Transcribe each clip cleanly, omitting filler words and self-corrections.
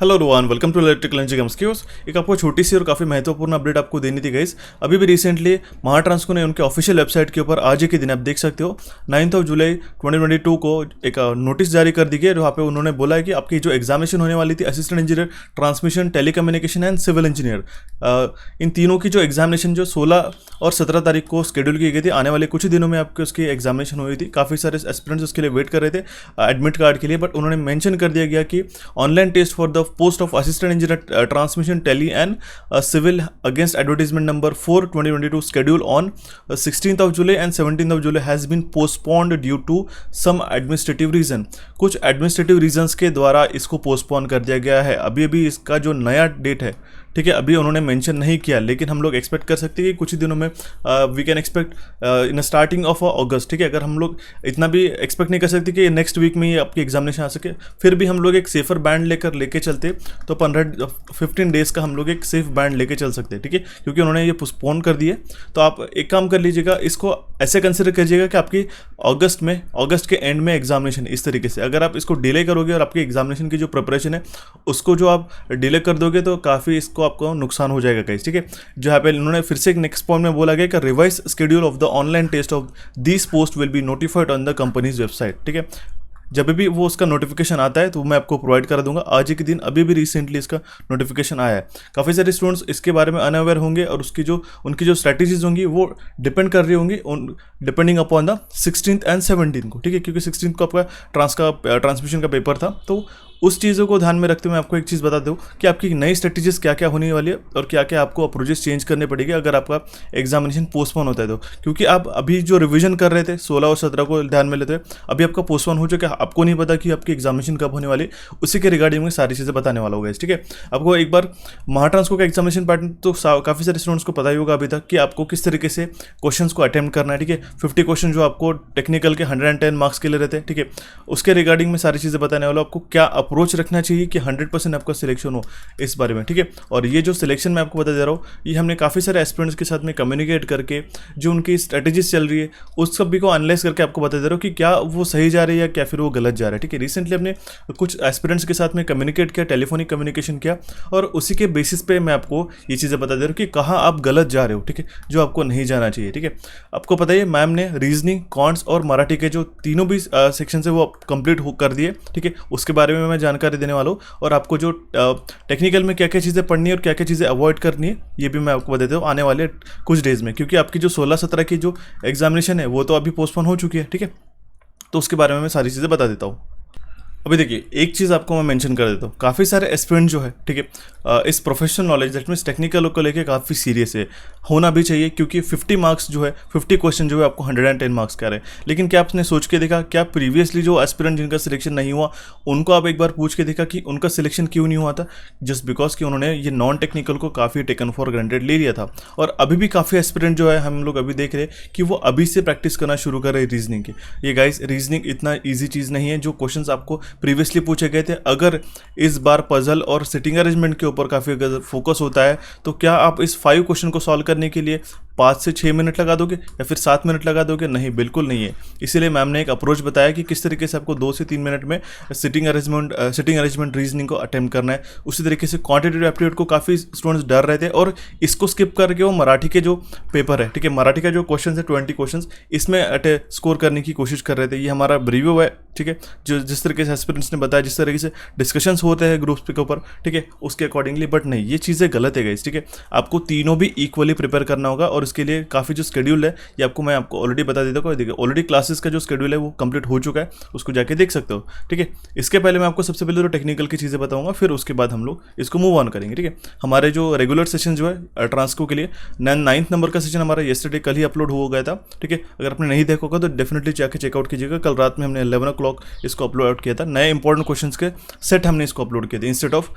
Hello Rohan, welcome to electrical energy games. एक आपको छोटी सी और काफ़ी महत्वपूर्ण अपडेट आपको देनी थी गाइस। अभी भी रिसेंटली महाट्रांसको ने उनके ऑफिशियल वेबसाइट के ऊपर आज ही के दिन आप देख सकते हो 9 जुलाई 2022 को एक नोटिस जारी कर दी गई, वहाँ पे उन्होंने बोला है कि आपकी जो एग्जामिनेशन होने वाली थी assistant engineer transmission, telecommunication and civil engineer, इन तीनों की जो एग्जामिनेशन जो 16 और 17 तारीख को शेड्यूल की गई थी, आने वाले कुछ ही दिनों में आपकी उसकी एग्जामिनेशन हुई थी। काफ़ी सारे एस्पिरेंट्स उसके लिए वेट कर रहे थे एडमिट कार्ड के लिए, बट उन्होंने मेंशन कर दिया गया कि online test for the post of assistant engineer transmission tele and civil against advertisement number 4 2022 schedule on 16th of July and 17th of July has been postponed due to some administrative reason। कुछ administrative reasons के द्वारा इसको postpone कर दिया गया है। अभी अभी इसका जो नया डेट है, ठीक है, अभी उन्होंने मेंशन नहीं किया, लेकिन हम लोग एक्सपेक्ट कर सकते हैं कि कुछ ही दिनों में we can expect in starting of August. ठीक है, अगर हम लोग इतना भी एक्सपेक्ट नहीं कर सकते कि नेक्स्ट वीक में ही आपकी एग्जामिनेशन आ सके, फिर भी हम लोग एक सेफर बैंड लेके चलते तो 15 डेज का हम लोग एक सेफ बैंड लेके चल सकते हैं। ठीक है, क्योंकि उन्होंने ये पोस्टपोन कर दिए, तो आप एक काम कर लीजिएगा, इसको ऐसे कंसिडर कीजिएगा कि आपकी अगस्त के एंड में एग्जामिनेशन। इस तरीके से अगर आप इसको डिले करोगे और आपकी एग्जामिनेशन की जो प्रिपरेशन है उसको जो आप डिले कर दोगे तो काफ़ी इसको आपको नुकसान हो जाएगा गाइस। ठीक है, जहाँ पे उन्होंने फिर से एक नेक्स्ट पॉइंट में बोला गया कि revise schedule of the online test of this post will be notified on the company's website. ठीक है, जब भी वो उसका नोटिफिकेशन आता है तो मैं आपको प्रोवाइड करा दूंगा। आज ही के दिन अभी भी रिसेंटली इसका नोटिफिकेशन आया है। काफ़ी सारे स्टूडेंट्स इसके बारे में अनअवेयर होंगे और उनकी जो स्ट्रैटेजीज होंगी वो डिपेंड कर रही होंगी depending upon the 16th and 17th को। ठीक है, क्योंकि 16th को आपका ट्रांसमिशन का पेपर था, तो उस चीज़ों को ध्यान में रखते हुए मैं आपको एक चीज़ बता दूँ कि आपकी नई स्ट्रेटेजीज क्या क्या होने वाली है और क्या क्या आपको अप्रोचेस चेंज करने पड़ेगी अगर आपका एग्जामिनेशन पोस्टपोन होता है तो। क्योंकि आप अभी जो रिवीजन कर रहे थे 16 और 17 को ध्यान में लेते हुए, अभी आपका पोस्टपोन हो चुका है, आपको नहीं पता कि आपकी एग्जामिनेशन कब होने वाली, उसी के रिगार्डिंग में सारी चीज़ें बताने वाला होगा। ठीक है, आपको एक बार महाट्रांसको का एग्जामिनेशन पैटर्न तो काफ़ी सारे स्टूडेंट्स को पता ही होगा अभी तक कि आपको किस तरीके से क्वेश्चन को अटेम्प्ट करना है। ठीक है, 50 क्वेश्चन जो आपको टेक्निकल के 110 मार्क्स के लिए रहते हैं। ठीक है, उसके रिगार्डिंग में सारी चीज़ें बताने वाला, आपको क्या अप्रोच रखना चाहिए कि 100% आपका सिलेक्शन हो इस बारे में। ठीक है, और ये जो सिलेक्शन मैं आपको बता दे रहा हूँ, ये हमने काफ़ी सारे एस्पिरेंट्स के साथ में कम्युनिकेट करके जो उनकी स्ट्रेटेजीज चल रही है उस सब भी को एनालाइज करके आपको बता दे रहा हूँ कि क्या वो सही जा रही है या क्या फिर वो गलत जा रहा है। ठीक है, रिसेंटली हमने कुछ एस्पिरेंट्स के साथ में कम्युनिकेट किया, टेलीफोनिक कम्युनिकेशन किया, और उसी के बेसिस पे मैं आपको ये चीज़ें बता दे रहा हूँ कि कहाँ आप गलत जा रहे हो। ठीक है, जो आपको नहीं जाना चाहिए। ठीक है, आपको पता है मैम ने रीजनिंग, कॉन्ट्स और मराठी के जो तीनों भी सेक्शन है वो कंप्लीट कर दिए। ठीक है, उसके बारे में मैं जानकारी देने वाला हूँ, और आपको जो टेक्निकल में क्या क्या चीज़ें पढ़नी है और क्या क्या चीज़ें अवॉइड करनी है ये भी मैं आपको बता देता हूँ आने वाले कुछ डेज में। क्योंकि आपकी जो 16-17 की जो एग्जामिनेशन है वो तो अभी पोस्टपोन हो चुकी है। ठीक है, तो उसके बारे में मैं सारी चीज़ें बता देता हूँ। अभी देखिए, एक चीज़ आपको मैं मेंशन कर देता हूँ, काफ़ी सारे एस्पिरेंट जो है, ठीक है, इस professional knowledge that means technical को लेके काफ़ी सीरियस है, होना भी चाहिए, क्योंकि 50 मार्क्स जो है, 50 क्वेश्चन जो है आपको 110 मार्क्स का रहे हैं। लेकिन क्या आपने सोच के देखा, क्या प्रीवियसली जो एस्पिरेंट जिनका सिलेक्शन नहीं हुआ उनको आप एक बार पूछ के देखा कि उनका सिलेक्शन क्यों नहीं हुआ था? जस्ट बिकॉज कि उन्होंने ये नॉन टेक्निकल को काफ़ी टेकन फॉर ग्रांटेड ले लिया था। और अभी भी काफ़ी एस्पिरेंट जो है हम लोग अभी देख रहे हैं कि वो अभी से प्रैक्टिस करना शुरू कर रहे हैं रीजनिंग की। ये गाइस, रीजनिंग इतना ईजी चीज़ नहीं है। जो क्वेश्चन आपको प्रीवियसली पूछे गए थे, अगर इस बार पजल और सिटिंग अरेंजमेंट के ऊपर काफ़ी अगर फोकस होता है तो क्या आप इस 5 क्वेश्चन को सॉल्व करने के लिए 5 से 6 मिनट लगा दोगे या फिर 7 मिनट लगा दोगे? नहीं, बिल्कुल नहीं है। इसीलिए मैम ने एक अप्रोच बताया कि किस तरीके से आपको 2 से 3 मिनट में सिटिंग अरेंजमेंट रीजनिंग को अटेम्प्ट करना है। उसी तरीके से क्वांटिटेटिव एप्टीट्यूड को काफ़ी स्टूडेंट्स डर रहे थे और इसको स्किप करके वो मराठी के जो पेपर है, ठीक है, मराठी का जो क्वेश्चन है 20 क्वेश्चन, इसमें स्कोर करने की कोशिश कर रहे थे। ये हमारा रिव्यू है, ठीक है, जो जिस तरीके से एस्पिरेंट्स ने बताया, जिस तरीके से डिस्कशंस होते हैं ग्रुप्स के ऊपर, ठीक है, उसके अकॉर्डिंगली। बट नहीं, ये चीज़ें गलत है गाइस। ठीक है, आपको तीनों भी इक्वली प्रिपेयर करना होगा, और इसके लिए काफ़ी जो शेड्यूल है ये मैं आपको ऑलरेडी बता देता हूँ। देखिए, ऑलरेडी क्लासेस का जो शेड्यूल है वो कंप्लीट हो चुका है, उसको जाके देख सकते हो। ठीक है, इसके पहले मैं आपको सबसे पहले तो टेक्निकल की चीज़ें बताऊंगा, फिर उसके बाद हम लोग इसको मूव ऑन करेंगे। ठीक है, हमारे जो रेगुलर सेशन जो है ट्रांसको के लिए 9th नंबर का सेशन हमारा येस्टरडे कल ही अपलोड हो गया था। ठीक है, अगर आपने नहीं देखा होगा तो डेफिनेटली जाके चेकआउट कीजिएगा। कल रात में हमने 11 o'clock इसको अपलोड किया था। नए इंपॉर्टेंट क्वेश्चंस के सेट हमने इसको अपलोड किए थे instead of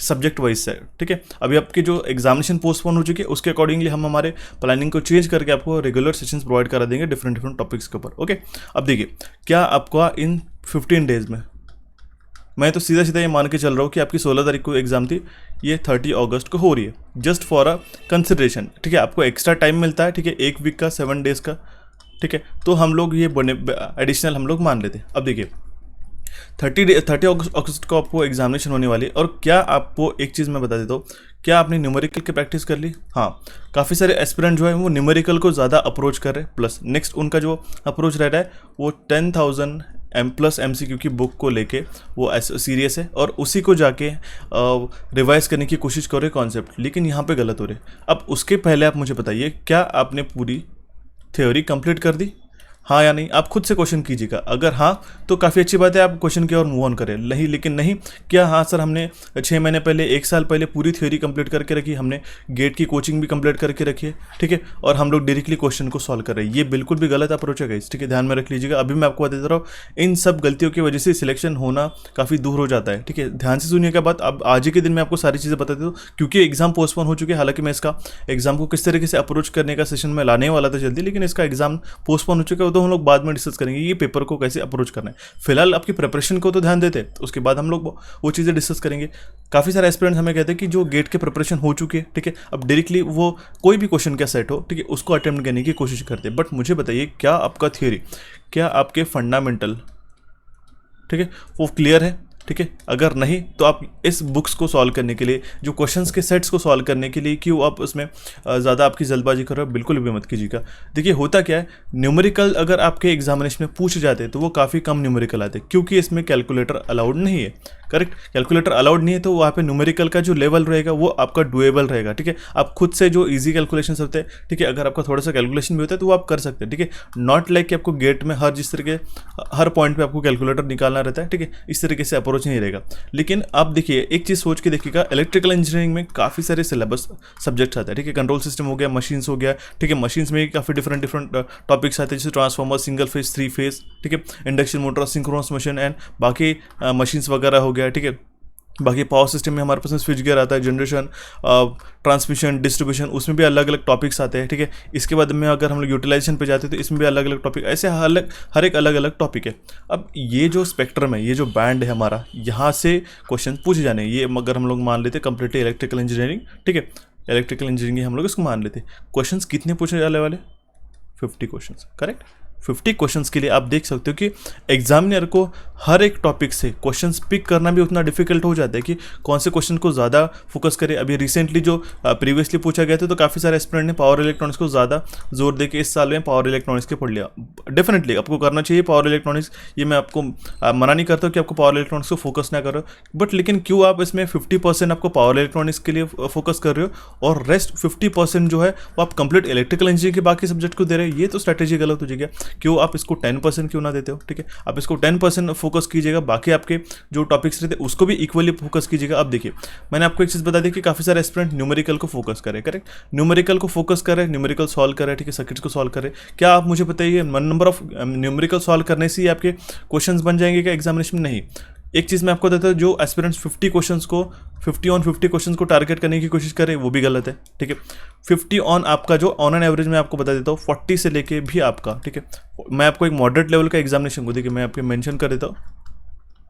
subject wise set. ठीक है, अभी आपकी जो एग्जामिनेशन पोस्टपोन हो चुकी है उसके अकॉर्डिंगली हम हमारे प्लानिंग को चेंज करके आपको रेगुलर सेशंस प्रोवाइड करा देंगे डिफरेंट टॉपिक्स के ऊपर। ओके, अब देखिए, क्या आपका इन 15 डेज में, मैं तो सीधा ये मान के चल रहा हूँ कि आपकी 16 तारीख को एग्जाम थी, ये 30 अगस्त को हो रही है, जस्ट फॉर अ कंसिडरेशन। ठीक है, आपको एक्स्ट्रा टाइम मिलता है, ठीक है, 1 वीक का, 7 डेज का। ठीक है, तो हम लोग ये एडिशनल हम लोग मान लेते हैं। अब देखिए, 30 अगस्त को आपको एग्जामिनेशन होने वाली है। और क्या आपको एक चीज़ मैं बता देता हूँ, क्या आपने न्यूमेरिकल की प्रैक्टिस कर ली? हाँ, काफ़ी सारे एस्पिरेंट जो है वो न्यूमेरिकल को ज़्यादा अप्रोच कर रहे हैं। प्लस नेक्स्ट उनका जो अप्रोच रह रहा है वो 10,000 प्लस MCQ की बुक को लेके वो सीरियस है और उसी को जाके रिवाइज करने की कोशिश कर रहे कॉन्सेप्ट। लेकिन यहाँ पे गलत हो रहे। अब उसके पहले आप मुझे बताइए, क्या आपने पूरी थ्योरी कंप्लीट कर दी? हाँ या नहीं? आप खुद से क्वेश्चन कीजिएगा। अगर हाँ तो काफ़ी अच्छी बात है, आप क्वेश्चन की ओर मूव ऑन करें। नहीं, लेकिन नहीं, क्या हाँ सर हमने 6 महीने पहले, 1 साल पहले पूरी थ्योरी कंप्लीट करके रखी, हमने गेट की कोचिंग भी कंप्लीट करके रखी है, ठीक है, और हम लोग डायरेक्टली क्वेश्चन को सॉल्व कर रहे हैं। ये बिल्कुल भी गलत अप्रोच है गाइस, ठीक है, ध्यान में रख लीजिएगा। अभी मैं आपको बता देता रहा हूँ, इन सब गलतियों की वजह से सिलेक्शन होना काफ़ी दूर हो जाता है, ठीक है। ध्यान से सुनिएगा बात। अब आज ही के दिन मैं आपको सारी चीज़ें बता देता हूँ, क्योंकि एग्जाम पोस्टपोन हो चुके हैं। हालांकि मैं इसका एग्जाम को किस तरीके से अप्रोच करने का सेशन में लाने वाला था जल्दी, लेकिन इसका एग्जाम पोस्टपोन हो चुका है, तो हम लोग बाद में डिस्कस करेंगे ये पेपर को कैसे अप्रोच करना है। फिलहाल आपकी प्रिपरेशन को तो ध्यान देते हैं, उसके बाद हम लोग वो चीज़ें डिस्कस करेंगे। काफ़ी सारे एस्पिरेंट्स हमें कहते हैं कि जो गेट के प्रिपरेशन हो चुके हैं, ठीक है, अब डायरेक्टली वो कोई भी क्वेश्चन का सेट हो, ठीक है, उसको अटेम्प्ट करने की कोशिश करते हैं। बट मुझे बताइए, क्या आपका थियोरी, क्या आपके फंडामेंटल, ठीक है, वो क्लियर है? ठीक है, अगर नहीं तो आप इस बुक्स को सॉल्व करने के लिए, जो क्वेश्चंस के सेट्स को सॉल्व करने के लिए क्यों आप उसमें ज़्यादा आपकी जल्दबाजी कर रहे हो, बिल्कुल भी मत कीजिएगा। देखिए होता क्या है, न्यूमेरिकल अगर आपके एग्जामिनेशन में पूछ जाते हैं तो वो काफ़ी कम न्यूमेरिकल आते हैं, क्योंकि इसमें कैलकुलेटर अलाउड नहीं है। करेक्ट, कैलकुलेटर अलाउड नहीं है, तो वहाँ पे न्यूमेरिकल का जो लेवल रहेगा वो आपका डुएबल रहेगा, ठीक है। आप खुद से जो इजी कैलकुलेशन होते हैं, ठीक है, अगर आपका थोड़ा सा कैलकुलेशन भी होता है तो वो आप कर सकते हैं, ठीक है। नॉट लाइक कि आपको गेट में जिस तरीके हर पॉइंट पे आपको कैलकुलेटर निकालना रहता है, ठीक है, इस तरीके से अप्रोच नहीं रहेगा। लेकिन आप देखिए, एक चीज़ सोच के देखिएगा, इलेक्ट्रिकल इंजीनियरिंग में काफ़ी सारे सिलेबस सब्जेक्ट्स आते हैं, ठीक है। कंट्रोल सिस्टम हो गया, मशीन्स हो गया, ठीक है, मशीन्स में काफ़ी डिफरेंट टॉपिक्स आते हैं, जैसे ट्रांसफार्मर, सिंगल फेज, 3 फेज, ठीक है, induction motor, synchronous machine and बाकी मशीन्स वगैरह हो गया, ठीक है। बाकी पावर सिस्टम में हमारे पास स्विच गियर आता है, जनरेशन, ट्रांसमिशन, डिस्ट्रीब्यूशन, उसमें भी अलग अलग टॉपिक्स आते हैं, ठीक है। इसके बाद में अगर हम लोग यूटिलाइजेशन पे जाते हैं तो इसमें भी अलग अलग टॉपिक, ऐसे हर एक अलग अलग टॉपिक है। अब ये जो स्पेक्ट्रम है, ये जो बैंड है हमारा, यहाँ से क्वेश्चन पूछे जाने हैं। ये अगर हम लोग मान लेते कंप्लीटली इलेक्ट्रिकल इंजीनियरिंग, ठीक है, इलेक्ट्रिकल इंजीनियरिंग हम लोग इसको मान लेते, क्वेश्चन कितने पूछे जाने वाले? 50 क्वेश्चन, करेक्ट। 50 क्वेश्चंस के लिए आप देख सकते हो कि एग्जामिनर को हर एक टॉपिक से क्वेश्चंस पिक करना भी उतना डिफिकल्ट हो जाता है कि कौन से क्वेश्चन को ज़्यादा फोकस करे। अभी रिसेंटली जो प्रीवियसली पूछा गया था, तो काफ़ी सारे एस्पिरेंट ने पावर इलेक्ट्रॉनिक्स को ज़्यादा जोर दे के इस साल में पावर इलेक्ट्रॉनिक्स के पढ़ लिया। डेफिनेटली आपको करना चाहिए पावर इलेक्ट्रॉनिक्स, ये मैं आपको मना नहीं करता हूँ कि आपको पावर इलेक्ट्रॉनिक्स को फोकस ना करो, बट लेकिन क्यों आप इसमें 50% आपको पावर इलेक्ट्रॉनिक्स के लिए फोकस कर रहे हो और रेस्ट 50% जो है वो आप कंप्लीट इलेक्ट्रिकल इंजीनियरिंग के बाकी सब्जेक्ट को दे रहे हो? ये तो स्ट्रैटेजी गलत हो जाएगी। क्यों आप इसको 10% क्यों ना देते हो? ठीक है, आप इसको 10% फोकस कीजिएगा, बाकी आपके जो टॉपिक्स रहते हैं उसको भी इक्वली फोकस कीजिएगा। अब देखिए, मैंने आपको एक चीज़ बता दी कि काफ़ी सारे एस्पिरेंट न्यूमेरिकल को फोकस करें, करेक्ट, न्यूमेरिकल को फोकस करें, न्यूमेरिकल सॉल्व करें, ठीक है, सर्किट्स को सॉल्व करें। क्या आप मुझे बताइए, नंबर ऑफ न्यूमेरिकल सॉल्व करने से ही आपके क्वेश्चंस बन जाएंगे क्या एग्जामिनेशन में? नहीं। एक चीज़ मैं आपको देता हूँ, जो एस्पिरेंट्स 50 क्वेश्चंस को 50 ऑन 50 क्वेश्चंस को टारगेट करने की कोशिश करें, वो भी गलत है, ठीक है। 50 ऑन आपका जो ऑन एन एवरेज में आपको बता देता हूँ 40 से लेके भी आपका, ठीक है, मैं आपको एक मॉडरेट लेवल का एग्जामिनेशन को देखिए मैं आपको मेंशन कर देता हूँ,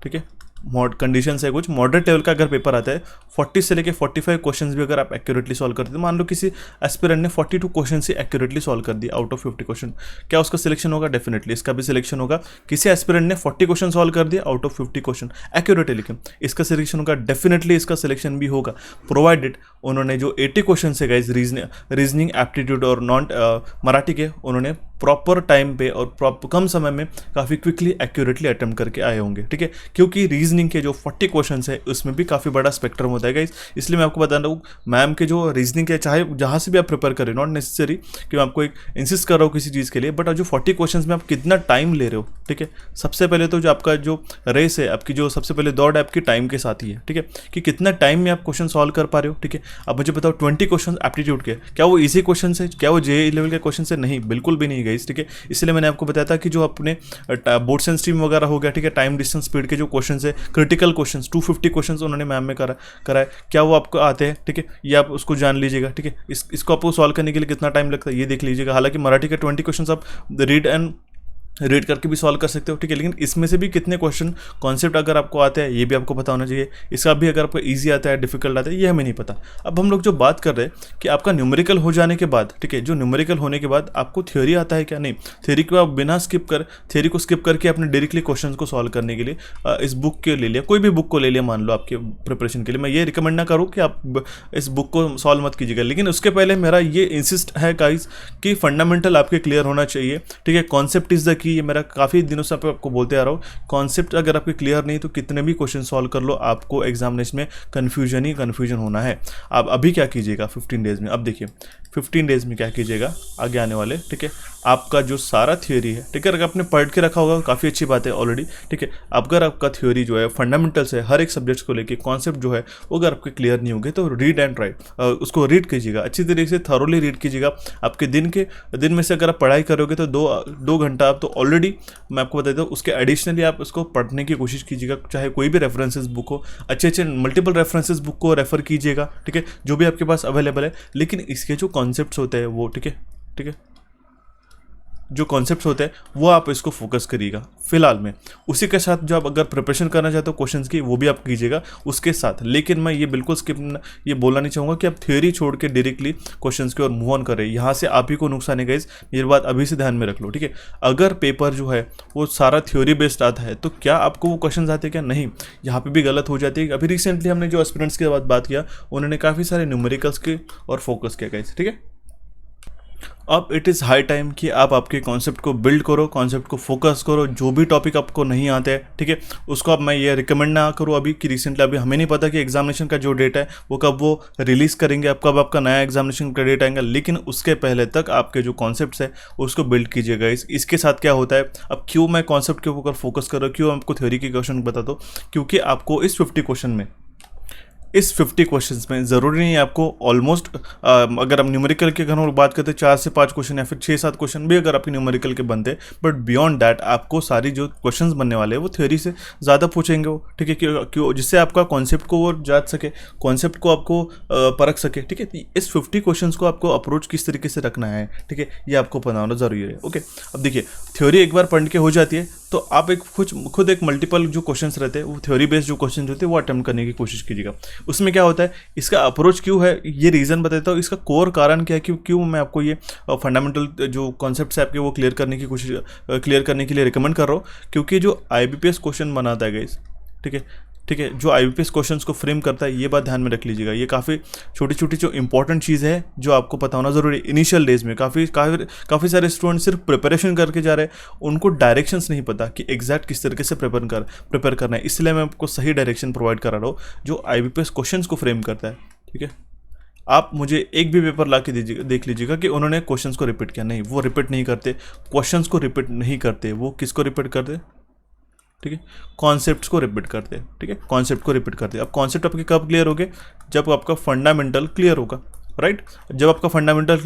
ठीक है, कंडीशन है कुछ मॉडरेट लेवल का अगर पेपर आता है 40 से लेके 45 क्वेश्चंस भी अगर आप एक्यूरेटली सॉल्व करते हैं, मान लो किसी एस्पिरेंट ने 42 क्वेश्चन से एक्यूरेटली सॉल्व कर दिया आउट ऑफ 50 क्वेश्चन, क्या उसका सिलेक्शन होगा? डेफिनेटली इसका भी सिलेक्शन होगा। किसी एस्पिरेंट ने 40 क्वेश्चन सॉल्व कर दिया आउट ऑफ 50 क्वेश्चन एक्यूरेटली, लेकिन इसका सिलेक्शन होगा, डेफिनेटली इसका सिलेक्शन भी होगा, प्रोवाइडेड उन्होंने जो 80 क्वेश्चन है गाइज रीजनिंग, एप्टीट्यूड और नॉन मराठी के, उन्होंने प्रॉपर टाइम पे और प्रॉपर कम समय में काफ़ी क्विकली एक्यूरेटली अटेम्प्ट करके आए होंगे, ठीक है, क्योंकि रीजनिंग के जो 40 क्वेश्चन है उसमें भी काफ़ी बड़ा स्पेक्ट्रम होता है गाइस। इसलिए मैं आपको बता रहा हूँ, मैम के जो रीजनिंग के, चाहे जहाँ से भी आप प्रिपेयर करें, नॉट नेसेसरी कि मैं आपको एक इंसिस्ट कर रहा हूँ किसी चीज़ के लिए, बट जो 40 क्वेश्चन में आप कितना टाइम ले रहे हो, ठीक है। सबसे पहले तो जो आपका जो रेस है, आपकी जो सबसे पहले दौड़ है आपकी टाइम के साथ ही है, ठीक है, कि कितना टाइम में आप क्वेश्चन सॉल्व कर पा रहे हो, ठीक है। अब मुझे बताओ 20 क्वेश्चन एप्टीट्यूड के, क्या वो ईजी क्वेश्चन है? क्या वो JEE लेवल के क्वेश्चन है? नहीं, बिल्कुल भी नहीं गाइस, ठीक है। इसलिए मैंने आपको बताया था कि जो अपने बोर्ड सेंस स्ट्रीम वगैरह हो गया, ठीक है, टाइम डिस्टेंस स्पीड के जो क्वेश्चन है, क्रिटिकल क्वेश्चन 250 क्वेश्चन उन्होंने मैम में कराए, क्या वो आपको आते हैं? ठीक है, ये आप उसको जान लीजिएगा, ठीक है। इसको आपको सॉल्व करने के लिए कितना टाइम लगता है ये देख लीजिएगा। हालांकि मराठी के 20 क्वेश्चन आप रीड एंड रीड करके भी सॉल्व कर सकते हो, ठीक है। लेकिन इसमें से भी कितने क्वेश्चन कॉन्सेप्ट अगर आपको आते हैं ये भी आपको पता होना चाहिए। इसका भी अगर आपको इजी आता है डिफिकल्ट आता है ये हमें नहीं पता। अब हम लोग जो बात कर रहे हैं कि आपका न्यूमेरिकल हो जाने के बाद, ठीक है, जो न्यूमेरिकल होने के बाद आपको थ्योरी आता है क्या, नहीं। थ्योरी को आप बिना थ्योरी को स्किप करके अपने डायरेक्टली क्वेश्चन को सॉल्व करने के लिए इस बुक के ले लिया, कोई भी बुक को ले लिया मान लो आपके प्रिपरेशन के लिए। मैं ये रिकमेंड ना करूँ कि आप इस बुक को सॉल्व मत कीजिएगा, लेकिन उसके पहले मेरा ये इंसिस्ट है गाइस कि फंडामेंटल आपके क्लियर होना चाहिए, ठीक है। कॉन्सेप्ट इज द की, ये मेरा काफ़ी दिनों से आपको बोलते आ रहा हूँ। कॉन्सेप्ट अगर आपके क्लियर नहीं तो कितने भी क्वेश्चन सॉल्व कर लो, आपको एग्जामिनेशन में कन्फ्यूजन होना है। आप अभी क्या कीजिएगा 15 डेज में, अब देखिए 15 डेज में क्या कीजिएगा आगे आने वाले, ठीक है। आपका जो सारा थ्योरी है, ठीक है, अगर आपने पढ़ के रखा होगा काफ़ी अच्छी बात है ऑलरेडी, ठीक है। अगर आपका थ्योरी जो है फंडामेंटल्स है हर एक सब्जेक्ट्स को लेके, कॉन्सेप्ट जो है वो अगर आपके क्लियर नहीं होंगे तो रीड एंड राइट, उसको रीड कीजिएगा अच्छी तरीके से, थॉरोली रीड कीजिएगा। आपके दिन में से अगर आप पढ़ाई करोगे तो दो घंटा आप तो ऑलरेडी, मैं आपको बता देता हूँ, उसके एडिशनली आप उसको पढ़ने की कोशिश कीजिएगा। चाहे कोई भी रेफरेंसेस बुक हो, अच्छे मल्टीपल रेफरेंसेस बुक को रेफर कीजिएगा, ठीक है, जो भी आपके पास अवेलेबल है। लेकिन इसके जो कॉन्सेप्ट्स होते हैं वो, ठीक है, जो कॉन्सेप्ट्स होते हैं वो आप इसको फोकस करिएगा फिलहाल में। उसी के साथ जो आप अगर प्रिपरेशन करना चाहते हो क्वेश्चंस की वो भी आप कीजिएगा उसके साथ। लेकिन मैं ये बिल्कुल ये बोलना नहीं चाहूँगा कि आप थ्योरी छोड़ के डायरेक्टली क्वेश्चंस की ओर मूव ऑन करें, यहाँ से आप ही को नुकसान है गाइस। ये बात अभी से ध्यान में रख लो, ठीक है। अगर पेपर जो है वो सारा थ्योरी बेस्ड आता है तो क्या आपको वो क्वेश्चन आते हैं क्या, नहीं, यहाँ पर भी गलत हो जाती है। अभी रिसेंटली हमने जो एस्पिरेंट्स के बात किया उन्होंने काफ़ी सारे न्यूमेरिकल्स के और फोकस किया गाइस, ठीक है। अब इट इज़ हाई टाइम कि आप आपके कॉन्सेप्ट को बिल्ड करो, कॉन्सेप्ट को फोकस करो। जो भी टॉपिक आपको नहीं आते हैं, ठीक है, उसको अब मैं ये रिकमेंड ना करूँ अभी कि रिसेंटली, अभी हमें नहीं पता कि एग्जामिनेशन का जो डेट है वो कब वो रिलीज़ करेंगे, अब कब आपका नया एग्जामिनेशन का डेट आएगा। लेकिन उसके पहले तक आपके जो कॉन्सेप्ट्स है उसको बिल्ड कीजिएगा। इसके साथ क्या होता है, अब क्यों मैं कॉन्सेप्ट के ऊपर फोकस कर रहा हूँ, क्यों आपको थ्योरी के क्वेश्चन बता दो, क्योंकि आपको इस 50 क्वेश्चंस में ज़रूरी नहीं है आपको ऑलमोस्ट, अगर आप न्यूमेरिकल के अगर हम बात करते हैं 4 से 5 क्वेश्चन या फिर 6-7 क्वेश्चन भी अगर आपके न्यूमेरिकल के बनते हैं, बट बियॉन्ड दैट आपको सारी जो क्वेश्चंस बनने वाले हैं वो थ्योरी से ज़्यादा पूछेंगे वो, ठीक है, क्यों, जिससे आपका कॉन्सेप्ट को वो जान सके, कॉन्सेप्ट को आपको परख सके, ठीक है। इस 50 क्वेश्चन को आपको अप्रोच किस तरीके से रखना है, ठीक है, ये आपको पता होना ज़रूरी है। ओके, अब देखिए थ्योरी एक बार पढ़ के हो जाती है तो आप खुद एक मल्टीपल जो क्वेश्चंस रहते हैं वो थ्योरी बेस्ड जो क्वेश्चन होते हैं वो अटेम्प्ट करने की कोशिश कीजिएगा। उसमें क्या होता है, इसका अप्रोच क्यों है ये रीज़न बताता हूँ, इसका कोर कारण क्या है, क्यों मैं आपको ये फंडामेंटल जो कॉन्सेप्ट्स है आपके वो क्लियर करने के लिए रिकमेंड कर रहा हूँ। क्योंकि जो IBPS क्वेश्चन बनाता है गाइस, ठीक है, जो IBPS क्वेश्चंस को फ्रेम करता है, ये बात ध्यान में रख लीजिएगा। ये काफ़ी छोटी छोटी जो इंपॉर्टेंट चीज़ है जो आपको पता होना ज़रूरी है। इनिशियल डेज में काफ़ी सारे स्टूडेंट सिर्फ प्रिपरेशन करके जा रहे हैं, उनको डायरेक्शंस नहीं पता कि एग्जैक्ट किस तरीके से प्रिपेयर करना है। इसलिए मैं आपको सही डायरेक्शन प्रोवाइड करा रहा हूँ जो IBPS क्वेश्चंस को फ्रेम करता है, ठीक है। आप मुझे एक भी पेपर ला के देख लीजिएगा कि उन्होंने क्वेश्चंस को रिपीट किया, नहीं, वो रिपीट नहीं करते, क्वेश्चंस को रिपीट नहीं करते, वो किसको रिपीट करते, ठीक है, कॉन्सेप्ट्स को रिपीट करते हैं, ठीक है, कॉन्सेप्ट को रिपीट करते हैं। अब कॉन्सेप्ट आपके कब क्लियर होंगे, जब आपका फंडामेंटल क्लियर होगा, राइट। जब आपका फंडामेंटल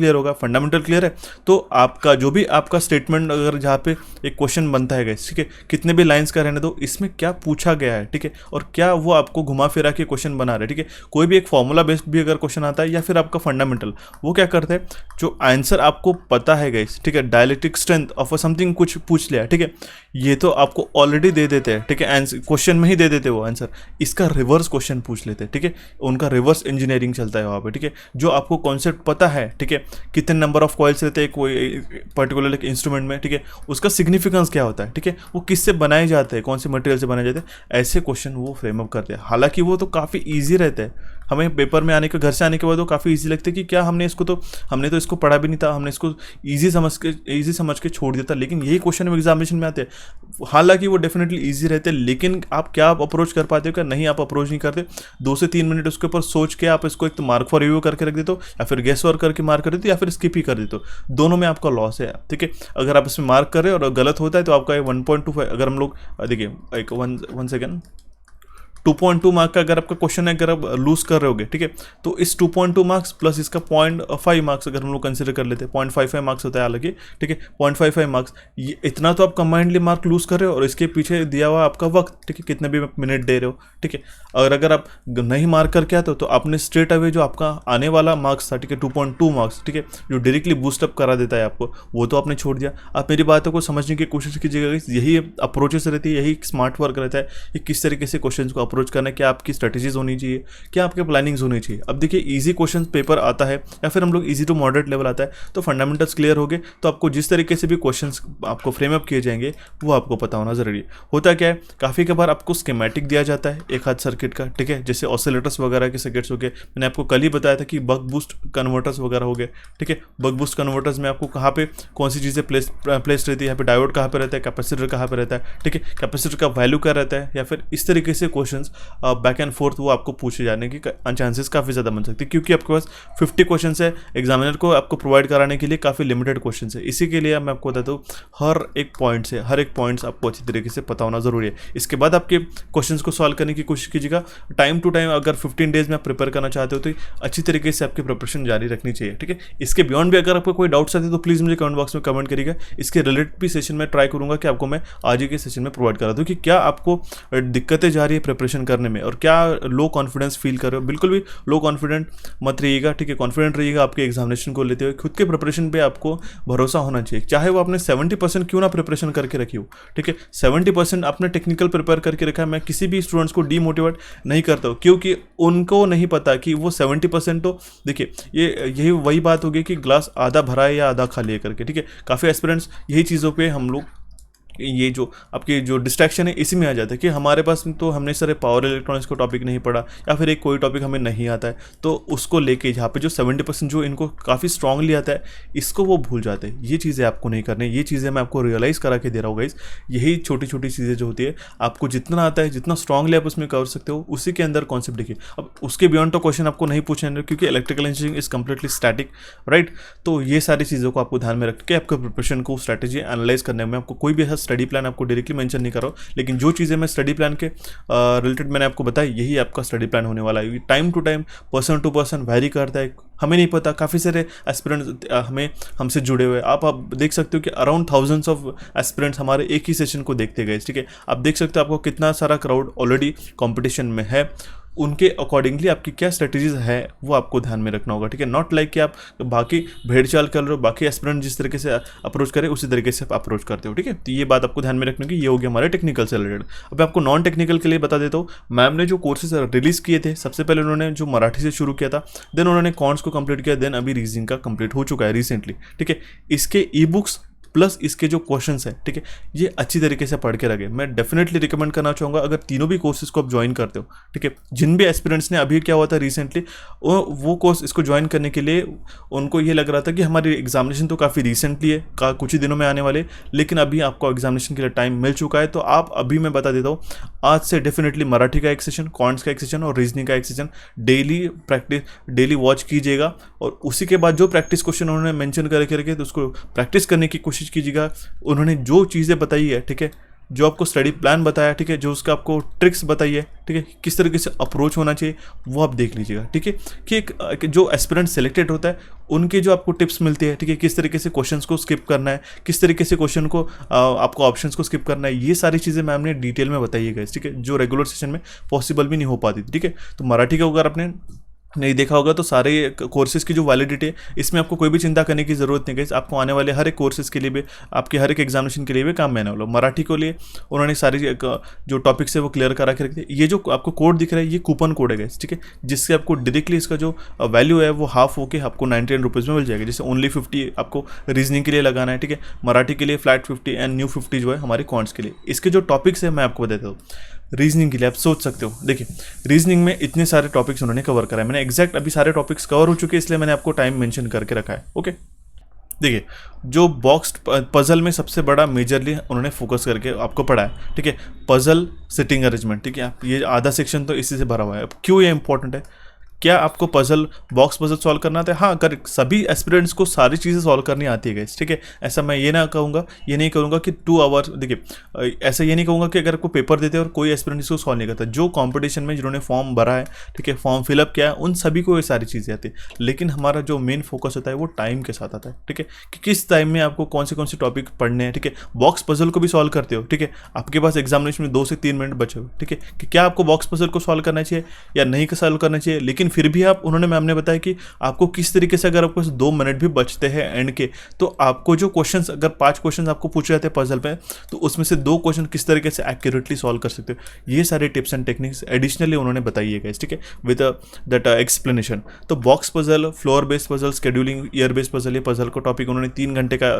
क्लियर है तो आपका जो भी आपका स्टेटमेंट, अगर जहाँ पे एक क्वेश्चन बनता है गाइस, ठीक है, कितने भी लाइंस का रहने दो, इसमें क्या पूछा गया है, ठीक है, और क्या वो आपको घुमा फिरा के क्वेश्चन बना रहे हैं, ठीक है। कोई भी एक फॉर्मूला बेस्ड भी अगर क्वेश्चन आता है या फिर आपका फंडामेंटल, वो क्या करते हैं, जो आंसर आपको पता है गाइस, ठीक है, डायलेक्ट्रिक स्ट्रेंथ ऑफ समथिंग कुछ पूछ लिया, ठीक है, ये तो आपको ऑलरेडी दे देते हैं, ठीक है, आंसर क्वेश्चन में ही दे देते वो आंसर, इसका रिवर्स क्वेश्चन पूछ लेते हैं, ठीक है, उनका रिवर्स इंजीनियरिंग चलता है वहाँ पे, ठीक है। जो आपको कॉन्सेप्ट पता है, ठीक है, कितने नंबर ऑफ कॉइल्स रहते हैं कोई पर्टिकुलर एक इंस्ट्रूमेंट में, ठीक है, उसका सिग्निफिकेंस क्या होता है, ठीक है, वो किससे बनाए जाते हैं, कौन से मटेरियल से बनाए जाते हैं, ऐसे क्वेश्चन वो फ्रेम अप करते हैं। हालांकि वो तो काफ़ी ईजी रहते हैं, हमें पेपर में घर से आने के बाद वो काफ़ी ईजी लगते हैं कि क्या हमने तो इसको पढ़ा भी नहीं था, हमने इसको ईजी समझ के छोड़ दिया था, लेकिन यही क्वेश्चन एग्जामिनेशन में आते हैं। हालांकि वो डेफिनेटली ईजी रहते हैं, लेकिन आप क्या अप्रोच कर पाते हो, क्या नहीं आप अप्रोच नहीं करते। 2 से 3 मिनट उसके ऊपर सोच के आप इसको एक तो मार्क फॉर रिव्यू करके रख देते हो, या फिर गेस वर्क करके मार्क कर देते हो, या फिर स्किप ही कर देते हो। दोनों में आपका लॉस है, ठीक है। अगर आप इसमें मार्क कर रहे हो और गलत होता है तो आपका 1.25, अगर हम लोग देखिए एक 1 सेकेंड 2.2 मार्क का अगर आपका क्वेश्चन है, अगर आप लूज कर रहे होगे, ठीक है, तो इस 2.2 मार्क्स प्लस इसका 0.5 मार्क्स अगर हम लोग कंसिडर कर लेते हैं, 0.55 मार्क्स होता है हालांकि, ठीक है, 0.55 मार्क्स, ये इतना तो आप कंबाइंडली मार्क लूज कर रहे हो, और इसके पीछे दिया हुआ आपका वक्त, ठीक है, कितने भी मिनट दे रहे हो, ठीक है। और अगर आप नहीं मार्क करके आते हो तो आपने स्ट्रेट अवे जो आपका आने वाला मार्क्स था, ठीक है, 2.2 मार्क्स, ठीक है, जो डायरेक्टली बूस्टअप करा देता है आपको, वो तो आपने छोड़ दिया। आप मेरी बातों को समझने की कोशिश कीजिएगा, यही अप्रोचेस रहती है, यही स्मार्ट वर्क रहता है कि किस तरीके से क्वेश्चन को अप्रोच करना है, क्या आपकी स्ट्रेटेजीज होनी चाहिए, क्या आपके प्लानिंग्स होनी चाहिए। अब देखिए, ईजी क्वेश्चन पेपर आता है या फिर हम लोग ईजी टू मॉडरेट लेवल आता है, तो फंडामेंटल्स क्लियर हो गए, तो आपको जिस तरीके से भी क्वेश्चन आपको फ्रेम अप किए जाएंगे वो आपको पता होना जरूरी है। होता क्या है, काफ़ी बार आपको स्कीमेटिक दिया जाता है एक हाथ सर्किट का, ठीक है, जैसे ऑसिलेटर्स वगैरह के सर्किट्स हो गए, मैंने आपको कल ही बताया था कि बक बूस्ट कन्वर्टर्स वगैरह हो गए, ठीक है। बक बूस्ट कन्वर्टर्स में आपको कहाँ पे कौन सी चीज़ें प्लेस रहती है, यहाँ पे डायोड कहाँ पे रहता है, कैपेसिटर कहाँ पे रहता है, ठीक है, कैपेसिटर का वैल्यू क्या रहता है, या फिर इस तरीके से क्वेश्चंस बैक एंड फोर्थ वो आपको पूछे जाने की चांसेस काफ़ी ज़्यादा बन सकते हैं, क्योंकि आपके पास 50 क्वेश्चन है, एग्जामिनर को आपको प्रोवाइड कराने के लिए काफ़ी लिमिटेड क्वेश्चन है। इसी के लिए मैं आपको बताता हूँ, हर एक पॉइंट्स आपको अच्छी तरीके से पता होना जरूरी है। इसके बाद आपके क्वेश्चंस को सॉल्व करने की कोशिश कीजिएगा टाइम टू टाइम। अगर 15 डेज में आप प्रिपेयर करना चाहते हो तो अच्छी तरीके से आपकी प्रिपरेशन जारी रखनी चाहिए, ठीक है। इसके बियॉन्ड भी अगर आपको कोई डाउट्स आते हैं तो प्लीज़ मुझे कमेंट बॉक्स में कमेंट करिएगा। इसके रिलेटेड भी सेशन में ट्राई करूंगा कि आपको मैं आज ही के सेशन में प्रोवाइड करा दूँ कि क्या आपको दिक्कतें जा रही है प्रिपरेशन करने में और क्या लो कॉन्फिडेंस फील कर रहे हो। बिल्कुल भी लो कॉन्फिडेंट मत रहिएगा, ठीक है, कॉन्फिडेंट रहिएगा आपके एग्जामिनेशन को लेते हुए। खुद के प्रिपरेशन पे आपको भरोसा होना चाहिए, चाहे वो आपने 70% क्यों ना प्रिपरेशन करके रखी हो, ठीक है। 70% आपने टेक्निकल प्रिपेयर करके रखा है। मैं किसी भी स्टूडेंट्स को डीमोटिवेट नहीं करता हूँ, क्योंकि उनको नहीं पता कि वो 70% तो देखिए, यही वही बात होगी कि ग्लास आधा भरा है या आधा खाली है करके, ठीक है। काफ़ी एस्पिरेंट्स यही चीज़ों पे हम लोग, ये जो आपकी जो डिस्ट्रैक्शन है इसी में आ जाता है कि हमारे पास तो हमने सारे पावर इलेक्ट्रॉनिक्स को टॉपिक नहीं पढ़ा, या फिर एक कोई टॉपिक हमें नहीं आता है, तो उसको लेके जहाँ पे जो 70% जो इनको काफ़ी स्ट्रांगली आता है, इसको वो भूल जाते हैं। ये चीज़ें आपको नहीं करनी, ये चीज़ें मैं आपको रियलाइज़ करा के दे रहा हूँ गाइस। यही छोटी छोटी चीज़ें जो होती है, आपको जितना आता है, जितना स्ट्रांगली आप उसमें कर सकते हो, उसी के अंदर कॉन्सेप्ट देखिए। अब उसके बियॉन्ड तो क्वेश्चन आपको नहीं पूछना है, क्योंकि electrical engineering is completely static, right. तो ये सारी चीज़ों को आपको ध्यान में रख के आपके प्रिपरेशन को स्ट्रैटेजी एनालाइज करने में आपको कोई भी ऐसा स्टडी प्लान आपको डायरेक्टली मेंशन नहीं कर रहा हूं, लेकिन जो चीज़ें मैं स्टडी प्लान के रिलेटेड मैंने आपको बताया, यही आपका स्टडी प्लान होने वाला है। Time to time, person to person vary करता है, हमें नहीं पता। काफ़ी सारे एस्पिरेंट्स हमसे जुड़े हुए, आप देख सकते हो कि अराउंड थाउजेंड्स ऑफ एस्पिरेंट्स हमारे एक ही सेशन को देखते गए, ठीक है। आप देख सकते हो आपको कितना सारा क्राउड ऑलरेडी कॉम्पिटिशन में है, उनके अकॉर्डिंगली आपकी क्या स्ट्रेटजीज है वो आपको ध्यान में रखना होगा, ठीक है। नॉट लाइक कि आप बाकी भेड़चाल कर रहे हो, बाकी एस्पिरेंट जिस तरीके से अप्रोच करें उसी तरीके से आप अप्रोच करते हो, ठीक है। तो ये बात आपको ध्यान में रखने की, ये हो गया हमारे टेक्निकल से रिलेटेड। अब आपको नॉन टेक्निकल के लिए बता देता हूँ, मैम ने जो कोर्सेज रिलीज किए थे, सबसे पहले उन्होंने जो मराठी से शुरू किया था, देन उन्होंने कॉन्ट्स को कंप्लीट किया, देन अभी रीजनिंग का कंप्लीट हो चुका है रिसेंटली, ठीक है। इसके ई बुक्स प्लस इसके जो क्वेश्चंस हैं, ठीक है, ये अच्छी तरीके से पढ़ के रखे। मैं डेफिनेटली रिकमेंड करना चाहूँगा, अगर तीनों भी कोर्सेज को आप ज्वाइन करते हो, ठीक है। जिन भी एस्पिरेंट्स ने, अभी क्या हुआ था रिसेंटली, वो कोर्स इसको ज्वाइन करने के लिए उनको ये लग रहा था कि हमारी एग्जामिनेशन तो काफ़ी रिसेंटली है, कुछ ही दिनों में आने वाले, लेकिन अभी आपको एग्जामिनेशन के लिए टाइम मिल चुका है। तो आप अभी, मैं बता देता हूँ, आज से डेफिनेटली मराठी का एक सेशन, क्वांट्स का एक सेशन और रीजनिंग का एक session daily practice, daily watch कीजिएगा। और उसी के बाद जो प्रैक्टिस क्वेश्चन उन्होंने मेंशन करके रखे, तो उसको प्रैक्टिस करने की कोशिश कीजिएगा। उन्होंने जो चीज़ें बताई है, ठीक है, जो आपको स्टडी प्लान बताया, ठीक है, जो उसका आपको ट्रिक्स बताई है, ठीक है, किस तरीके से अप्रोच होना चाहिए, वो आप देख लीजिएगा, ठीक है। कि एक जो एस्पिरेंट सेलेक्टेड होता है, उनके जो आपको टिप्स मिलती है, ठीक है, किस तरीके से क्वेश्चंस को स्किप करना है, किस तरीके से क्वेश्चन को आपको ऑप्शंस को स्किप करना है, ये सारी चीज़ें मैम ने डिटेल में बताई है, ठीक है, जो रेगुलर सेशन में पॉसिबल भी नहीं हो पाती थी, ठीक है। तो मराठी का अगर आपने नहीं देखा होगा तो सारे कोर्सेज की जो वैलिडिटी है, इसमें आपको कोई भी चिंता करने की ज़रूरत नहीं है। आपको आने वाले हर एक कोर्सेज के लिए भी, आपके हर एक एग्जामिनेशन के लिए भी काम में आने वाला। मराठी को लिए उन्होंने सारी जो टॉपिक्स है वो क्लियर करा के रख दिए। ये जो आपको कोड दिख रहा है, ये कूपन कोड है, ठीक है, जिससे आपको डायरेक्टली इसका जो वैल्यू है वो हाफ होकर आपको 99 रुपीज़ में मिल जाएगा। जैसे ओनली 50 आपको रीजनिंग के लिए लगाना है, ठीक है, मराठी के लिए फ्लैट 50 एंड न्यू 50 जो है हमारे क्वांट्स के लिए। इसके जो टॉपिक्स है मैं आपको बताता हूँ। रीजनिंग के लिए आप सोच सकते हो, देखिए रीजनिंग में इतने सारे टॉपिक्स उन्होंने कवर करा है, मैंने एग्जैक्ट अभी सारे टॉपिक्स कवर हो चुके हैं, इसलिए मैंने आपको टाइम मेंशन करके रखा है, ओके। देखिए, जो बॉक्स पजल में सबसे बड़ा मेजरली उन्होंने फोकस करके आपको पढ़ा है, ठीक है, पजल सिटिंग अरेंजमेंट, ठीक है। ये आधा सेक्शन तो इसी से भरा हुआ है। अब क्यों ये इंपॉर्टेंट है, क्या आपको पजल बॉक्स पजल सॉल्व करना आता है? हाँ, कर सभी एस्पिरेंट्स को सारी चीज़ें सॉल्व करनी आती है गाइस, ठीक है। ऐसा मैं ये ना कहूँगा, ये नहीं करूँगा कि 2 आवर, देखिए ऐसा ये नहीं कहूँगा कि अगर आपको पेपर देते हैं और कोई एस्पिरेंट इसको सॉल्व नहीं करता। जो कंपटीशन में जिन्होंने फॉर्म भरा है, ठीक है, फॉर्म फिलअप किया है, उन सभी को ये सारी चीज़ें आती है। लेकिन हमारा जो मेन फोकस होता है वो टाइम के साथ आता है, ठीक है, कि किस टाइम में आपको कौन से टॉपिक पढ़ने हैं, ठीक है। बॉक्स पजल को भी सॉल्व करते हो, ठीक है, आपके पास एग्जामिनेशन में 2 से 3 मिनट बचे हुए, ठीक है, कि क्या आपको बॉक्स पजल को सॉल्व करना चाहिए या नहीं सॉल्व करना चाहिए। लेकिन फिर भी आप, उन्होंने मैम ने बताया कि आपको किस तरीके से, अगर आपको 2 मिनट भी बचते हैं एंड के, तो आपको जो क्वेश्चंस, अगर 5 क्वेश्चन आपको पूछे जाते हैं पजल पे, तो उसमें से 2 क्वेश्चन किस तरीके से एक्यूरेटली सॉल्व कर सकते हो। ये सारे टिप्स एंड टेक्निक्स एडिशनली उन्होंने बताई है गाइस, ठीक है, विद दैट एक्सप्लेनेशन। तो box puzzle, floor based puzzle, scheduling, year based puzzle, ये पजल को टॉपिक उन्होंने 3 घंटे का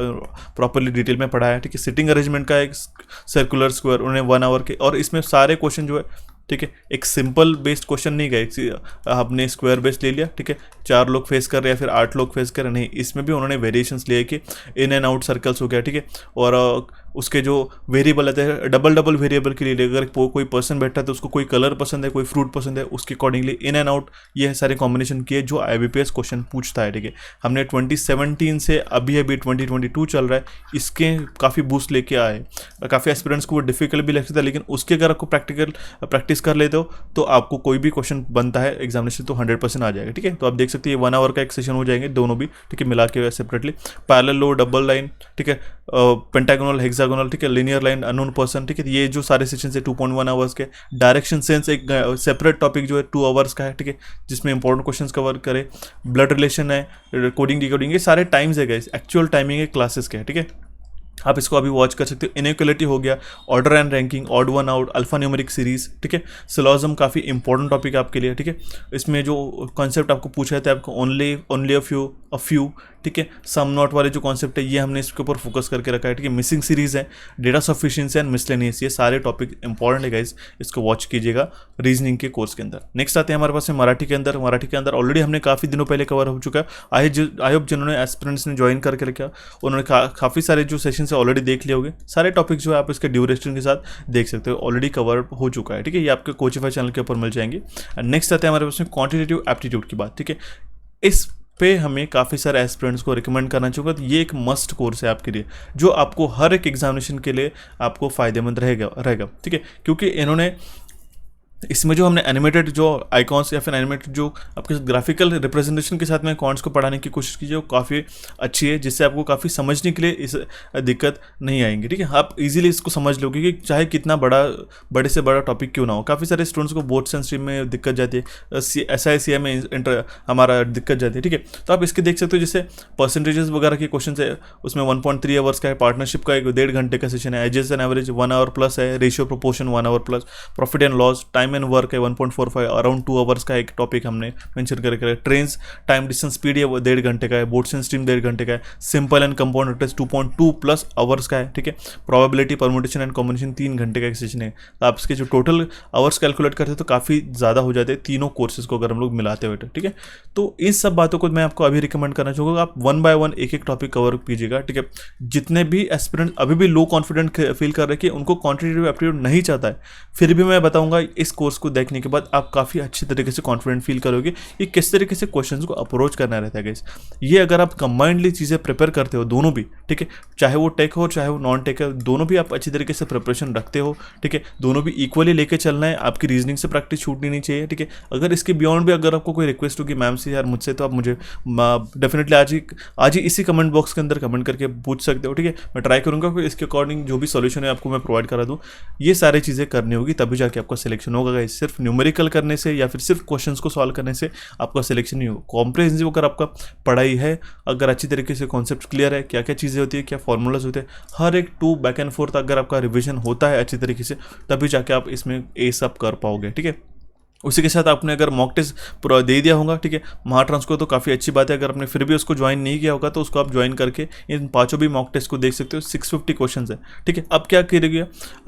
प्रॉपरली डिटेल में पढ़ाया, ठीक है। सिटिंग अरेंजमेंट का एक सर्कुलर स्क्वायर उन्होंने 1 आवर के, और इसमें सारे क्वेश्चन जो है, ठीक है, एक सिंपल बेस्ड क्वेश्चन नहीं गए, आपने स्क्वायर बेस्ड ले लिया, ठीक है, 4 लोग फेस कर रहे हैं या फिर 8 लोग फेस कर रहे हैं, नहीं, इसमें भी उन्होंने वेरिएशंस लिए कि इन एंड आउट सर्कल्स हो गया, ठीक है, और उसके जो वेरिएबल आते हैं, डबल वेरिएबल के लिए अगर कोई पर्सन बैठा है तो उसको कोई कलर पसंद है, कोई फ्रूट पसंद है, उसके अकॉर्डिंगली इन एंड आउट ये सारे कॉम्बिनेशन किए जो IBPS क्वेश्चन पूछता है, ठीक है। हमने 2017 से अभी 2022 चल रहा है, इसके काफ़ी बूस्ट लेके आए। काफ़ी एस्पिरेंट्स को वो डिफिकल्ट भी लगता था, लेकिन उसके अगर आपको प्रैक्टिस कर लेते हो तो आपको कोई भी क्वेश्चन बनता है एग्जामिनेशन तो 100% आ जाएगा, ठीक है। तो आप देख सकते हैं 1 आवर का एक सेशन हो जाएंगे दोनों भी, ठीक है, मिला के सेपरेटली। पैरेलल लो, डबल लाइन, ठीक है, पेंटागोनल, हेक्सागोनल, ठीक है, लिनियर लाइन, अननोन पर्सन, ठीक है, ये जो सारे सेशन है 2.1 आवर्स के। डायरेक्शन सेंस एक सेपरेट टॉपिक जो है 2 आवर्स का है, ठीक है, जिसमें इंपॉर्टेंट क्वेश्चंस कवर करे। ब्लड रिलेशन है, कोडिंग डिकोडिंग, ये सारे टाइम्स है गाइस, एक्चुअल टाइमिंग है क्लासेस के, ठीक है। आप इसको अभी वॉच कर सकते हो। इनइक्वालिटी हो गया, order and ranking, odd one out, alpha numeric series, ठीक है। सिलोजिज्म काफ़ी इंपॉर्टेंट टॉपिक है आपके लिए, ठीक है। इसमें जो कॉन्सेप्ट आपको पूछा जाता है, आपको ओनली अ फ्यू, ठीक है। सम नॉट वाले जो कॉन्सेप्ट है ये हमने इसके ऊपर फोकस करके रखा है, ठीक है। मिसिंग सीरीज है, डेटा सफिशिएंसी एंड मिसलेनियस, ये सारे टॉपिक इंपॉर्टेंट है गाइस, इसको वॉच कीजिएगा रीजनिंग के कोर्स के अंदर। नेक्स्ट आते हैं हमारे पास में मराठी के अंदर। मराठी के अंदर ऑलरेडी हमने काफ़ी दिनों पहले कवर हो चुका है। आई होप जिन्होंने एस्पिरेंट्स ने ज्वाइन करके रखा उन्होंने काफ़ी सारे जो सेशन है ऑलरेडी देख लिए होंगे। सारे टॉपिक जो है आप इसके ड्यूरेशन के साथ देख सकते हो, ऑलरेडी कवर हो चुका है, ठीक है। ये आपके कोचिफाई चैनल के ऊपर मिल जाएंगे। नेक्स्ट आते हैं हमारे पास में क्वांटिटेटिव एप्टीट्यूड की बात, ठीक है। इस पे हमें काफ़ी सारे एस्पिरेंट्स को रिकमेंड करना चाहिए, तो ये एक मस्ट कोर्स है आपके लिए, जो आपको हर एक एग्जामिनेशन के लिए आपको फ़ायदेमंद रहेगा, ठीक है। क्योंकि इन्होंने इसमें जो हमने एनिमेटेड जो आइकॉन्स या फिर एनिमेटेड जो आपके ग्राफिकल रिप्रेजेंटेशन के साथ में कॉन्ट्स को पढ़ाने की कोशिश कीजिए, वो काफ़ी अच्छी है, जिससे आपको काफ़ी समझने के लिए इस दिक्कत नहीं आएंगी, ठीक है। आप इजीली इसको समझ लोगे कि चाहे कितना बड़े से बड़ा टॉपिक क्यों ना हो। काफ़ी सारे स्टूडेंट्स को बोर्ड्स एंड स्ट्रीम में दिक्कत जाती है, SI CI में हमारा दिक्कत जाती है, ठीक है। तो आप इसके देख सकते हो, जैसे परसेंटेजेस वगैरह के क्वेश्चन है, उसमें 1.3 आवर्स का है, पार्टनरशिप का 1.5 घंटे का सेशन है, ages and average 1 hour plus है, ratio proportion 1 hour plus, profit and loss, time and work है 1.45, अराउंड 2 आवर्स का एक टॉपिक हमने मेंशन करके। ट्रेन्स टाइम डिस्टेंस स्पीड है 1.5 घंटे का है, बोर्ड्स एंड स्ट्रीम 1.5 घंटे का है, simple and compound interest 2.2 plus hours का है, ठीक है। प्रोबेबिलिटी, परम्यूटेशन एंड कॉम्बिनेशन 3 घंटे का एक सेशन है। तो आप इसके जो टोटल आवर्स कैलकुलेट करते हैं तो काफ़ी ज़्यादा हो जाते हैं तीनों कोर्सेज को अगर हम लोग मिलाते हुए, ठीक है। तो इस सब बातों को मैं आपको अभी रिकमेंड करना चाहूँगा, आप 1 बाय 1 एक टॉपिक कवर कीजिएगा, ठीक है। जितने भी एस्पिरेंट अभी भी लो कॉन्फिडेंट फील कर रहे हैं कि उनको क्वांटिटेटिव एप्टीट्यूड नहीं चाहता है, फिर भी मैं बताऊंगा इस कोर्स को देखने के बाद आप काफ़ी अच्छी तरीके से कॉन्फिडेंट फील करोगे कि किस तरीके से क्वेश्चंस को अप्रोच करना रहता है गाइस। ये अगर आप कंबाइंडली चीज़ें प्रिपेयर करते हो दोनों भी, ठीक है, चाहे वो टेक हो चाहे वो नॉन टेक है, दोनों भी आप अच्छी तरीके से प्रिपरेशन रखते हो, ठीक है। दोनों भी इक्वली लेके चलना है, आपकी रीजनिंग से प्रैक्टिस छूटनी नहीं चाहिए, ठीक है। अगर इसके बियॉन्ड भी अगर आपको कोई रिक्वेस्ट होगी मैम से यार मुझसे, तो आप मुझे डेफिनेटली आज ही इसी कमेंट बॉक्स के अंदर कमेंट करके पूछ सकते हो, ठीक है। मैं ट्राई करूँगा कि इसके अकॉर्डिंग जो भी सोल्यूशन है आपको मैं प्रोवाइड करा दूँ। ये सारी चीज़ें करनी होगी तभी जाके आपका सिलेक्शन होगा गाइस। सिर्फ न्यूमेरिकल करने से या फिर सिर्फ क्वेश्चंस को सॉल्व करने से आपका सिलेक्शन नहीं होगा। कॉम्प्रिहेंसिव अगर आपका पढ़ाई है, अगर अच्छी तरीके से कॉन्सेप्ट क्लियर है, क्या क्या चीज़ें होती है, क्या फॉर्मूलाज होते हैं, हर एक 2 बैक एंड फोर्थ अगर आपका रिविजन होता है अच्छी तरीके से, तभी जाके आप इसमें ए सब कर पाओगे, ठीक है। उसी के साथ आपने अगर मॉक टेस्ट पूरा दे दिया होगा, ठीक है, महाट्रांस को, तो काफ़ी अच्छी बात है। अगर आपने फिर भी उसको ज्वाइन नहीं किया होगा तो उसको आप ज्वाइन करके इन 5 भी मॉक टेस्ट को देख सकते हो। 650 क्वेश्चन है, ठीक है। अब क्या करिएगा,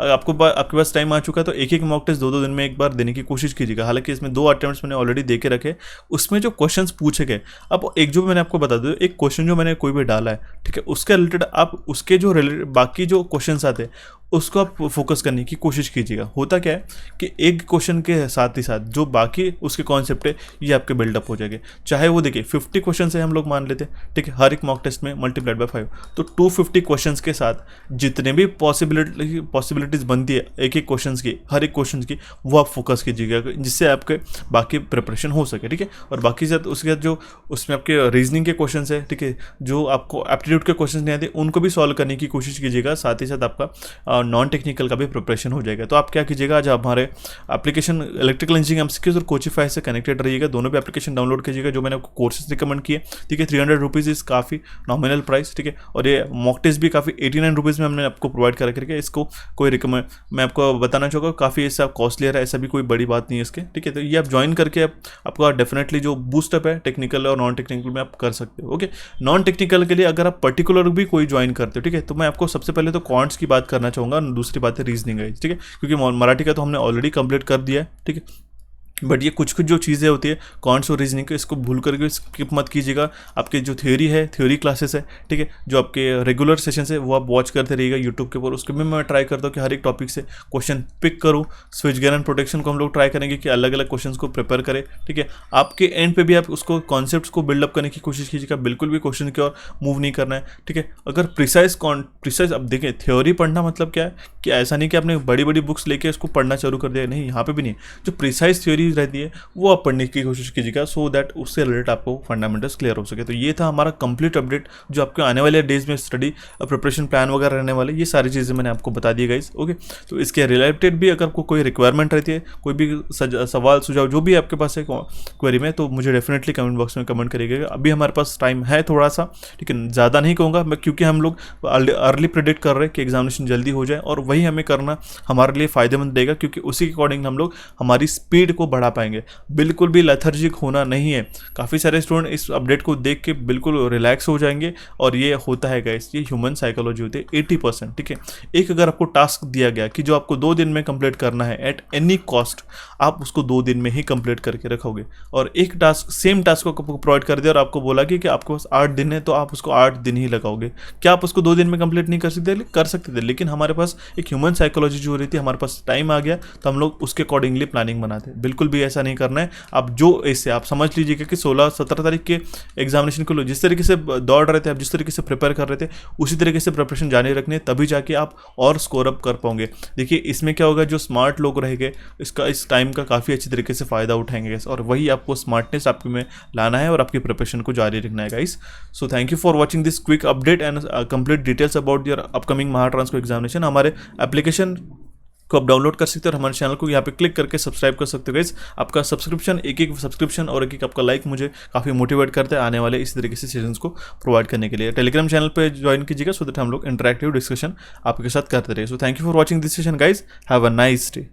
आपके पास टाइम आ चुका है तो एक मॉक टेस्ट 2-2 दिन में एक बार देने की कोशिश कीजिएगा। हालांकि इसमें 2 अटेम्प्ट्स मैंने ऑलरेडी दे के रखे, उसमें जो क्वेश्चन पूछे गए, अब एक जो मैंने आपको बता दूँ, एक क्वेश्चन जो मैंने कोई भी डाला है, ठीक है, उसके रिलेटेड आप उसके जो बाकी जो क्वेश्चन आते हैं उसको आप फोकस करने की कोशिश कीजिएगा। होता क्या है कि एक क्वेश्चन के साथ ही साथ जो बाकी उसके कॉन्सेप्ट है ये आपके बिल्डअप हो जाएंगे। चाहे वो देखिए 50 क्वेश्चन है हम लोग मान लेते हैं, ठीक है, हर एक मॉक टेस्ट में मल्टीप्लाइड बाय 5, तो 250 क्वेश्चन के साथ जितने भी पॉसिबिलिटीज बनती है एक एक क्वेश्चन की, हर एक क्वेश्चन की, वो आप फोकस कीजिएगा जिससे आपके बाकी प्रिपरेशन हो सके, ठीक है। और बाकी साथ उसके साथ जो उसमें आपके रीजनिंग के क्वेश्चन है, ठीक है, जो आपको एप्टीट्यूड के क्वेश्चन नहीं आते उनको भी सॉल्व करने की कोशिश कीजिएगा। साथ ही साथ आपका नॉन टेक्निकल का भी प्रिपरेशन हो जाएगा। तो आप क्या कीजिएगा, आज हमारे एप्लीकेशन इलेक्ट्रिकल इंजीनियरिंग एमसीक्यूज और कोचिफाई से कनेक्टेड रहिएगा। दोनों भी एप्लीकेशन डाउनलोड कीजिएगा जो मैंने आपको कोर्सेज रिकमेंड किए, ठीक है। 300 रुपीज़ इज काफ़ी नॉमिनल प्राइस, ठीक है। और ये मॉक टेस्ट भी काफ़ी 89 रुपीज़ में हमने आपको प्रोवाइड करा करके, इसको कोई रिकमेंड मैं आपको बताना चाहूँगा काफ़ी ऐसा कॉस्टली है, ऐसा भी कोई बड़ी बात नहीं है इसके, ठीक है। तो ये आप ज्वाइन करके आपका डेफिनेटली जो बूस्टअप है टेक्निकल और नॉन टेक्निकल में आप कर सकते हो, ओके। नॉन टेक्निकल के लिए अगर आप पर्टिकुलर भी कोई ज्वाइन करते हो, ठीक है, तो मैं आपको सबसे पहले तो क्वांट्स की बात करना चाहूँगा, दूसरी बात है रीजनिंग है, ठीक है, क्योंकि मराठी का तो हमने ऑलरेडी कंप्लीट कर दिया है, ठीक है। बट ये कुछ कुछ जो चीज़ें होती है कॉन्ट्स और रीजनिंग के, इसको भूल करके स्किप मत कीजिएगा। आपके जो थ्योरी है, थ्योरी क्लासेस है, ठीक है, जो आपके रेगुलर सेशन है वो आप वॉच करते रहिएगा यूट्यूब के ऊपर। उसके भी मैं ट्राई करता हूँ कि हर एक टॉपिक से क्वेश्चन पिक करूँ। स्विच गेयर एंड प्रोटेक्शन को हम लोग ट्राई करेंगे कि अलग अलग क्वेश्चन को प्रिपेयर करें, ठीक है। आपके एंड पे भी आप उसको कॉन्सेप्ट्स को बिल्डअप करने की कोशिश कीजिएगा, बिल्कुल भी क्वेश्चन की ओर मूव नहीं करना है, ठीक है। अगर प्रिसाइज अब देखें, थ्योरी पढ़ना मतलब क्या है कि ऐसा नहीं कि आपने बड़ी बड़ी बुक्स लेके उसको पढ़ना चालू कर दिया, नहीं, यहाँ पे भी नहीं। जो प्रिसाइज थ्योरी रहती है वो आप पढ़ने की कोशिश कीजिएगा, सो दैट उससे रिलेटेड आपको फंडामेंटल्स क्लियर हो सके। तो ये था हमारा कंप्लीट अपडेट जो आपके आने वाले डेज में स्टडी प्रिपरेशन प्लान वगैरह रहने वाले, ये सारी चीज़ें मैंने आपको बता दी गाइस, ओके। तो इसके रिलेटेड भी अगर आपको कोई रिक्वायरमेंट रहती है, कोई भी सवाल सुझाव जो भी आपके पास है क्वेरी में, तो मुझे डेफिनेटली कमेंट बॉक्स में कमेंट करिएगा। अभी हमारे पास टाइम है थोड़ा सा, ठीक है, ज़्यादा नहीं कहूँगा मैं, क्योंकि हम लोग अर्ली प्रेडिक्ट कर रहे हैं कि एग्जामिनेशन जल्दी हो जाए, और वही हमें करना हमारे लिए फ़ायदेमंद देगा, क्योंकि उसी के अकॉर्डिंग हम लोग हमारी स्पीड को बढ़ा पाएंगे। बिल्कुल भी लेथर्जिक होना नहीं है। काफ़ी सारे स्टूडेंट इस अपडेट को देख के बिल्कुल रिलैक्स हो जाएंगे, और ये होता है गाइस, ये ह्यूमन साइकोलॉजी होती है 80%, ठीक है। एक अगर आपको टास्क दिया गया कि जो आपको 2 दिन में कंप्लीट करना है एट एनी कॉस्ट, आप उसको 2 दिन में ही कंप्लीट करके रखोगे। और एक टास्क, सेम टास्क को आपको प्रोवाइड कर दिया और आपको बोला कि आपके पास 8 दिन है, तो आप उसको 8 दिन ही लगाओगे। क्या आप उसको 2 दिन में कंप्लीट नहीं कर सकते थे, लेकिन हमारे पास एक ह्यूमन साइकोलॉजी जो हो रही थी, हमारे पास टाइम आ गया तो हम लोग उसके अकॉर्डिंगली प्लानिंग बनाते हैं। बिल्कुल भी ऐसा नहीं करना है। आप जो इससे आप समझ लीजिएगा कि 16-17 तारीख के एग्जामिनेशन को लो, जिस तरीके से दौड़ रहे थे आप, जिस तरीके से प्रिपेयर कर रहे थे, उसी तरीके से प्रिपरेशन जारी रखने, तभी जाके आप और स्कोर अप कर पाओगे। देखिए इसमें क्या होगा, जो स्मार्ट लोग रहेंगे इसका, इस टाइम का काफ़ी अच्छी तरीके से फ़ायदा उठाएंगे, और वही आपको स्मार्टनेस आपके में लाना है और आपकी प्रिपरेशन को जारी रखना है guys. So thank you for watching this quick update and complete details about your upcoming Mahatransco examination. हमारे एप्लीकेशन को आप डाउनलोड कर सकते हो और हमारे चैनल को यहाँ पे क्लिक करके सब्सक्राइब कर सकते हो गाइस। आपका सब्सक्रिप्शन, एक सब्सक्रिप्शन और एक आपका लाइक मुझे काफ़ी मोटिवेट करता है आने वाले इसी तरीके से सेशंस को प्रोवाइड करने के लिए। टेलीग्राम चैनल पे ज्वाइन कीजिएगा, सो दैट हम लोग इंटरैक्टिव डिस्कशन आपके साथ करते रहे। सो thank you for watching this session guys, have a nice day.